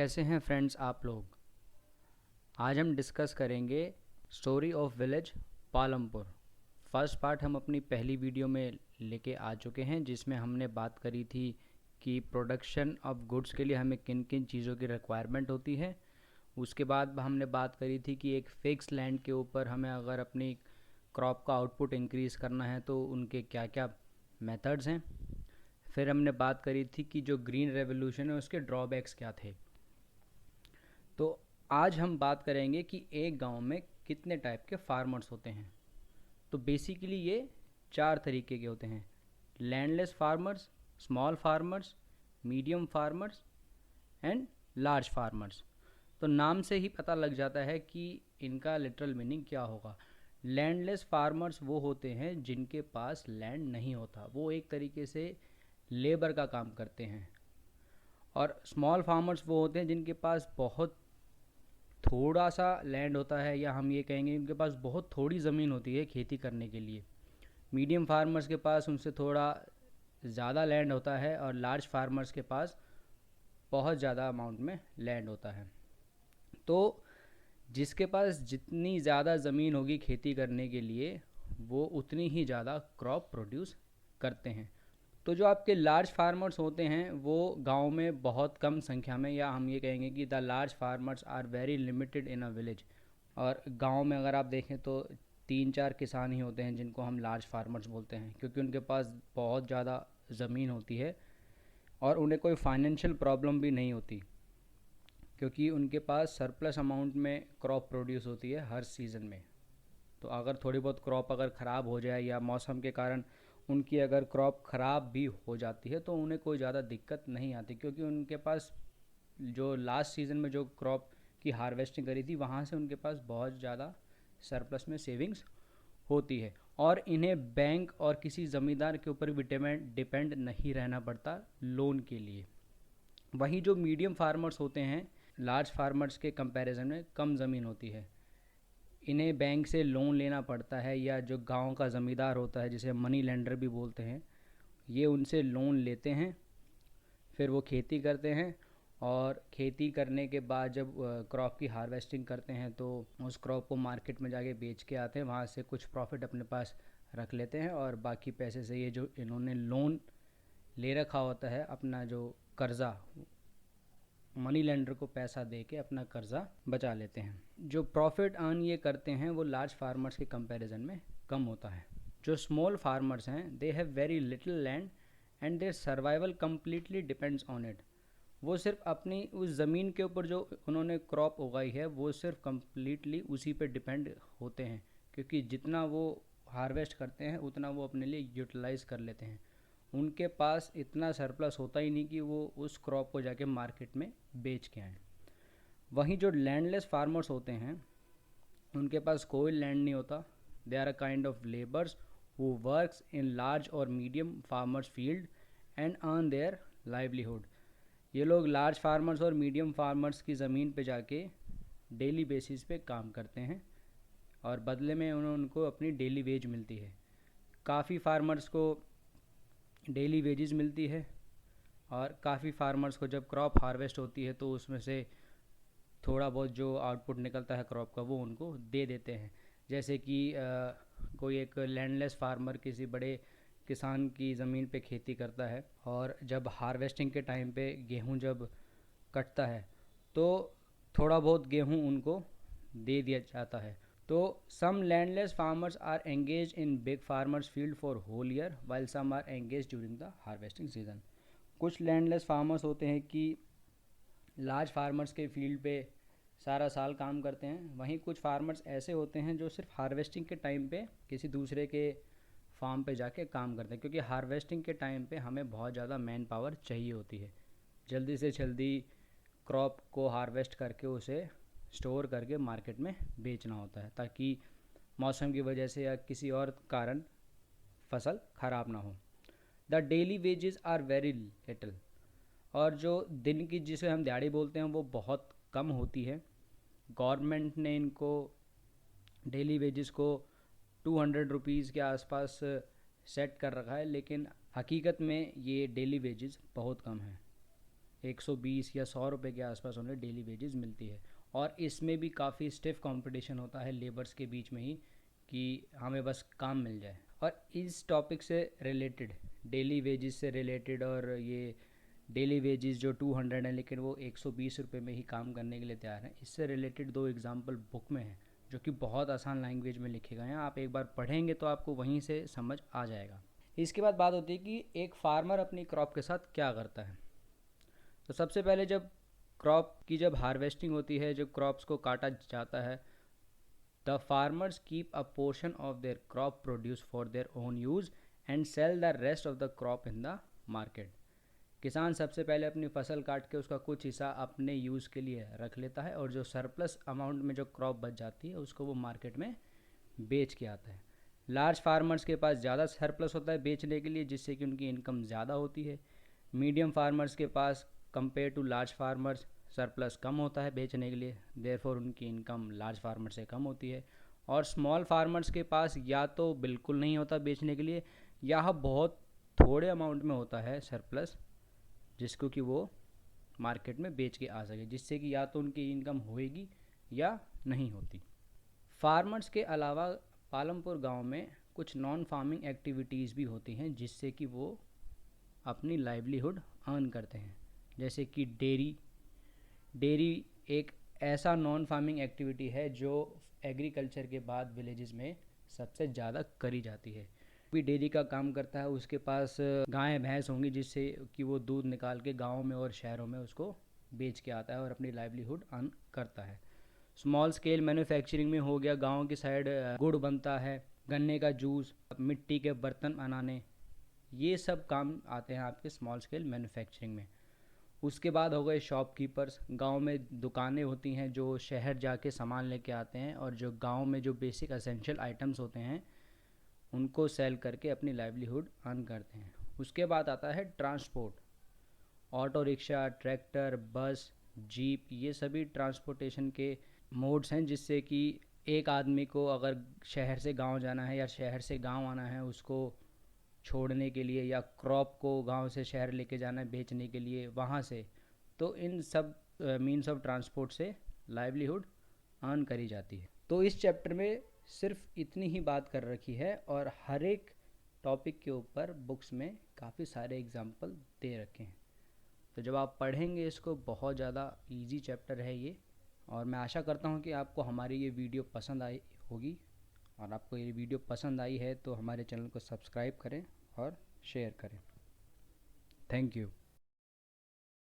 कैसे हैं फ्रेंड्स आप लोग। आज हम डिस्कस करेंगे story of village Palampur. First part हम अपनी पहली वीडियो में लेके आ चुके हैं, जिसमें हमने बात करी थी कि प्रोडक्शन ऑफ गुड्स के लिए हमें किन किन चीज़ों की रिक्वायरमेंट होती है। उसके बाद हमने बात करी थी कि एक फिक्स लैंड के ऊपर हमें अगर अपनी क्रॉप का आउटपुट इंक्रीज़ करना है तो उनके क्या क्या मेथड्स हैं। फिर हमने बात करी थी कि जो ग्रीन रेवोल्यूशन है उसके ड्रॉबैक्स क्या थे। तो आज हम बात करेंगे कि एक गांव में कितने टाइप के फार्मर्स होते हैं। तो बेसिकली ये 4 तरीके के होते हैं: landless farmers, small farmers, medium farmers and large farmers. तो नाम से ही पता लग जाता है कि इनका लिटरल मीनिंग क्या होगा। लैंडलेस फार्मर्स वो होते हैं जिनके पास लैंड नहीं होता, वो एक तरीके से लेबर का काम करते हैं। और स्मॉल फार्मर्स वो होते हैं जिनके पास बहुत थोड़ा सा लैंड होता है, या हम ये कहेंगे उनके पास बहुत थोड़ी ज़मीन होती है खेती करने के लिए। मीडियम फार्मर्स के पास उनसे थोड़ा ज़्यादा लैंड होता है, और लार्ज फार्मर्स के पास बहुत ज़्यादा अमाउंट में लैंड होता है। तो जिसके पास जितनी ज़्यादा ज़मीन होगी खेती करने के लिए, वो उतनी ही ज़्यादा क्रॉप प्रोड्यूस करते हैं। तो जो आपके लार्ज फार्मर्स होते हैं वो गांव में बहुत कम संख्या में, या हम ये कहेंगे कि the large farmers are very limited in a village. और गांव में अगर आप देखें तो 3-4 किसान ही होते हैं जिनको हम लार्ज फार्मर्स बोलते हैं, क्योंकि उनके पास बहुत ज़्यादा ज़मीन होती है और उन्हें कोई फाइनेंशियल प्रॉब्लम भी नहीं होती, क्योंकि उनके पास सरप्लस अमाउंट में क्रॉप प्रोड्यूस होती है हर सीज़न में। तो अगर थोड़ी बहुत क्रॉप अगर ख़राब हो जाए या मौसम के कारण उनकी अगर क्रॉप ख़राब भी हो जाती है तो उन्हें कोई ज़्यादा दिक्कत नहीं आती, क्योंकि उनके पास जो लास्ट सीज़न में जो क्रॉप की हार्वेस्टिंग करी थी वहाँ से उनके पास बहुत ज़्यादा सरप्लस में सेविंग्स होती है। और इन्हें बैंक और किसी ज़मींदार के ऊपर भी डिपेंड नहीं रहना पड़ता लोन के लिए। वहीं जो मीडियम फार्मर्स होते हैं, लार्ज फार्मर्स के कंपैरिजन में कम ज़मीन होती है, इन्हें बैंक से लोन लेना पड़ता है, या जो गांव का ज़मींदार होता है जिसे मनी लेंडर भी बोलते हैं, ये उनसे लोन लेते हैं। फिर वो खेती करते हैं, और खेती करने के बाद जब क्रॉप की हार्वेस्टिंग करते हैं तो उस क्रॉप को मार्केट में जाके बेच के आते हैं, वहाँ से कुछ प्रॉफिट अपने पास रख लेते हैं, और बाकी पैसे से ये जो इन्होंने लोन ले रखा होता है, अपना जो कर्ज़ा, मनी लेंडर को पैसा दे के अपना कर्जा बचा लेते हैं। जो प्रॉफिट अर्न ये करते हैं वो लार्ज फार्मर्स के कंपैरिजन में कम होता है। जो स्मॉल फार्मर्स हैं, they have very little land and their survival completely depends on it. वो सिर्फ अपनी उस ज़मीन के ऊपर जो उन्होंने क्रॉप उगाई है वो सिर्फ कम्प्लीटली उसी पे डिपेंड होते हैं, क्योंकि जितना वो हार्वेस्ट करते हैं उतना वो अपने लिए यूटिलाइज़ कर लेते हैं। उनके पास इतना सरप्लस होता ही नहीं कि वो उस क्रॉप को जाके मार्केट में बेच के आएँ। वहीं जो लैंडलेस फार्मर्स होते हैं उनके पास कोई लैंड नहीं होता। They are a kind of labours who works in large और medium farmers field and earn their livelihood. ये लोग लार्ज फार्मर्स और मीडियम फार्मर्स की ज़मीन पे जाके डेली बेसिस पे काम करते हैं, और बदले में उनको अपनी डेली वेज मिलती है। काफ़ी फार्मर्स को डेली वेजेस मिलती है, और काफ़ी फार्मर्स को जब क्रॉप हार्वेस्ट होती है तो उसमें से थोड़ा बहुत जो आउटपुट निकलता है क्रॉप का वो उनको दे देते हैं। जैसे कि कोई एक लैंडलेस फार्मर किसी बड़े किसान की ज़मीन पे खेती करता है, और जब हार्वेस्टिंग के टाइम पे गेहूं जब कटता है तो थोड़ा बहुत गेहूं उनको दे दिया जाता है। तो some landless farmers are engage in big farmers field for whole year while some are engage during the harvesting season. कुछ लैंडलेस फार्मर्स होते हैं कि लार्ज फार्मर्स के फील्ड पे सारा साल काम करते हैं। वहीं कुछ फार्मर्स ऐसे होते हैं जो सिर्फ हार्वेस्टिंग के टाइम पे किसी दूसरे के फार्म पे जाके काम करते हैं, क्योंकि हार्वेस्टिंग के टाइम पे हमें बहुत ज़्यादा मैन पावर चाहिए होती है। जल्दी से जल्दी क्रॉप को हार्वेस्ट करके उसे स्टोर करके मार्केट में बेचना होता है, ताकि मौसम की वजह से या किसी और कारण फसल ख़राब ना हो। The daily wages are very little, और जो दिन की जिसे हम दिहाड़ी बोलते हैं वो बहुत कम होती है। गवर्नमेंट ने इनको डेली वेजेस को 200 रुपीज़ के आसपास सेट कर रखा है, लेकिन हकीकत में ये डेली वेजेस बहुत कम है। 120 या 100 रुपये के आसपास उन्हें डेली वेजेस मिलती है। और इसमें भी काफ़ी स्टिफ कंपटीशन होता है लेबर्स के बीच में ही कि हमें बस काम मिल जाए। और इस टॉपिक से रिलेटेड, डेली वेजेस से रिलेटेड, और ये डेली वेजेस जो 200 हैं लेकिन वो 120 रुपये में ही काम करने के लिए तैयार हैं, इससे रिलेटेड 2 एग्जाम्पल बुक में हैं जो कि बहुत आसान लैंग्वेज में लिखे गए हैं। आप एक बार पढ़ेंगे तो आपको वहीं से समझ आ जाएगा। इसके बाद बात होती है कि एक फार्मर अपनी क्रॉप के साथ क्या करता है। तो सबसे पहले जब क्रॉप की हार्वेस्टिंग होती है, जब क्रॉप्स को काटा जाता है, the farmers keep a portion of their crop produce for their own use and sell the rest of the crop in the market. किसान सबसे पहले अपनी फसल काट के उसका कुछ हिस्सा अपने यूज़ के लिए रख लेता है और जो सरप्लस अमाउंट में जो क्रॉप बच जाती है उसको वो मार्केट में बेच के आता है। लार्ज फार्मर्स के पास ज़्यादा सरप्लस होता है बेचने के लिए, जिससे कि उनकी इनकम ज़्यादा होती है। मीडियम फार्मर्स के पास compare to large farmers surplus कम होता है बेचने के लिए, देयरफॉर उनकी इनकम लार्ज फार्मर से कम होती है। और स्मॉल फार्मर्स के पास या तो बिल्कुल नहीं होता बेचने के लिए, या बहुत थोड़े अमाउंट में होता है सरप्लस, जिसको कि वो मार्केट में बेच के आ सके, जिससे कि या तो उनकी इनकम होएगी या नहीं होती। फार्मर्स के अलावा पालमपुर गांव में कुछ नॉन फार्मिंग एक्टिविटीज़ भी होती हैं जिससे कि वो अपनी लाइवलीहुड अर्न करते हैं, जैसे कि डेयरी एक ऐसा नॉन फार्मिंग एक्टिविटी है जो एग्रीकल्चर के बाद विलेजेस में सबसे ज़्यादा करी जाती है। भी डेयरी का काम करता है, उसके पास गाय भैंस होंगी जिससे कि वो दूध निकाल के गाँव में और शहरों में उसको बेच के आता है और अपनी लाइवलीहुड अर्न करता है। स्मॉल स्केल मैन्युफैक्चरिंग में हो गया, गाँव की साइड गुड़ बनता है, गन्ने का जूस, मिट्टी के बर्तन बनाने, ये सब काम आते हैं आपके स्मॉल स्केल मैन्युफैक्चरिंग में। उसके बाद हो गए शॉपकीपर्स, गांव में दुकानें होती हैं जो शहर जाके सामान लेके आते हैं और जो गांव में जो बेसिक एसेंशियल आइटम्स होते हैं उनको सेल करके अपनी लाइवलीहुड अर्न करते हैं। उसके बाद आता है ट्रांसपोर्ट, ऑटो रिक्शा, ट्रैक्टर, बस, जीप, ये सभी ट्रांसपोर्टेशन के मोड्स हैं जिससे कि एक आदमी को अगर शहर से गांव जाना है या शहर से गांव आना है उसको छोड़ने के लिए, या क्रॉप को गांव से शहर लेके जाना है बेचने के लिए वहाँ से, तो इन सब मीन्स ऑफ ट्रांसपोर्ट से लाइवलीहुड अर्न करी जाती है। तो इस चैप्टर में सिर्फ इतनी ही बात कर रखी है और हर एक टॉपिक के ऊपर बुक्स में काफ़ी सारे एग्जाम्पल दे रखे हैं। तो जब आप पढ़ेंगे इसको, बहुत ज़्यादा इजी चैप्टर है ये, और मैं आशा करता हूँ कि आपको हमारी ये वीडियो पसंद आई होगी। और आपको ये वीडियो पसंद आई है तो हमारे चैनल को सब्सक्राइब करें और शेयर करें। Thank you.